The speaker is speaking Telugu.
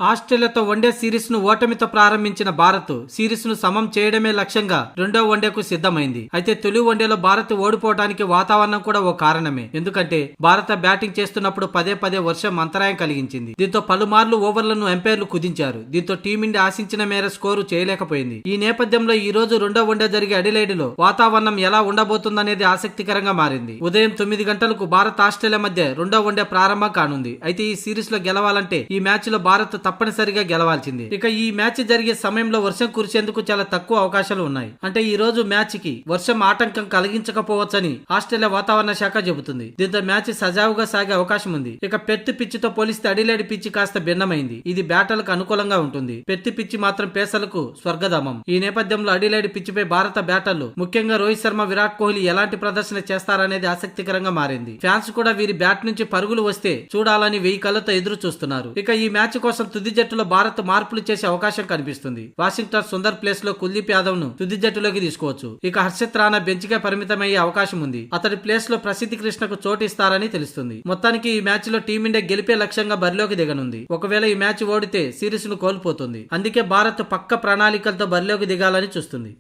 ఆస్ట్రేలియాతో వన్డే సిరీస్ ను ఓటమితో ప్రారంభించిన భారత్ సిరీస్ ను సమం చేయడమే లక్ష్యంగా రెండో వన్డేకు సిద్ధమైంది. అయితే తొలి వన్డేలో భారత్ ఓడిపోవడానికి వాతావరణం కూడా ఓ కారణమే. ఎందుకంటే భారత బ్యాటింగ్ చేస్తున్నప్పుడు పదే పదే వర్షం అంతరాయం కలిగించింది. దీంతో పలుమార్లు ఓవర్లను ఎంపైర్లు కుదించారు. దీంతో టీమిండియా ఆశించిన మేర స్కోరు చేయలేకపోయింది. ఈ నేపథ్యంలో ఈ రోజు రెండో వన్డే జరిగే అడిలైడ్ లో వాతావరణం ఎలా ఉండబోతుందనేది ఆసక్తికరంగా మారింది. ఉదయం 9 గంటలకు భారత్ ఆస్ట్రేలియా మధ్య రెండో వన్డే ప్రారంభం కానుంది. అయితే ఈ సిరీస్ లో గెలవాలంటే ఈ మ్యాచ్ లో భారత్ తప్పనిసరిగా గెలవాల్సింది. ఇక ఈ మ్యాచ్ జరిగే సమయంలో వర్షం కురిసేందుకు చాలా తక్కువ అవకాశాలు ఉన్నాయి. అంటే ఈ రోజు మ్యాచ్ కి వర్షం ఆటంకం కలిగించకపోవచ్చని ఆస్ట్రేలియా వాతావరణ శాఖ చెబుతుంది. దీంతో మ్యాచ్ సజావుగా సాగే అవకాశం ఉంది. ఇక పెర్త్ పిచ్ తో పోలిస్తే అడిలైడ్ పిచ్ కాస్త భిన్నమైంది. ఇది బ్యాటర్లకు అనుకూలంగా ఉంటుంది. పెర్త్ పిచ్ మాత్రం పేసర్లకు స్వర్గధామం. ఈ నేపథ్యంలో అడిలైడ్ పిచ్ పై భారత బ్యాటర్లు ముఖ్యంగా రోహిత్ శర్మ, విరాట్ కోహ్లీ ఎలాంటి ప్రదర్శన చేస్తారనేది ఆసక్తికరంగా మారింది. ఫ్యాన్స్ కూడా వీరి బ్యాట్ నుంచి పరుగులు వస్తే చూడాలని 1000 కళ్ళతో ఎదురు చూస్తున్నారు. ఇక ఈ మ్యాచ్ కోసం తుది జట్టులో భారత్ మార్పులు చేసే అవకాశం కనిపిస్తుంది. వాషింగ్టన్ సుందర్ ప్లేస్ లో కుల్దీప్ యాదవ్ ను తుది జట్టులోకి తీసుకోవచ్చు. ఇక హర్షిత్ రాణా బెంచ్ గా పరిమితమయ్యే అవకాశం ఉంది. అతడి ప్లేస్ లో ప్రసిద్ధి కృష్ణకు చోటు ఇస్తారని తెలుస్తుంది. మొత్తానికి ఈ మ్యాచ్ లో టీమిండియా గెలిపే లక్ష్యంగా బరిలోకి దిగనుంది. ఒకవేళ ఈ మ్యాచ్ ఓడితే సిరీస్ ను కోల్పోతుంది. అందుకే భారత్ పక్క ప్రణాళికలతో బరిలోకి దిగాలని చూస్తుంది.